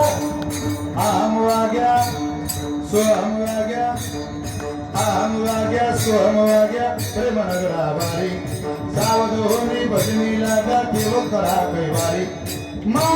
अहम वाग्या सोहम वाग्या अहम वाग्या सोहम वाग्या प्रेम नगरा बारी सावध होणे भजनीला जाते व करा कैवारी मा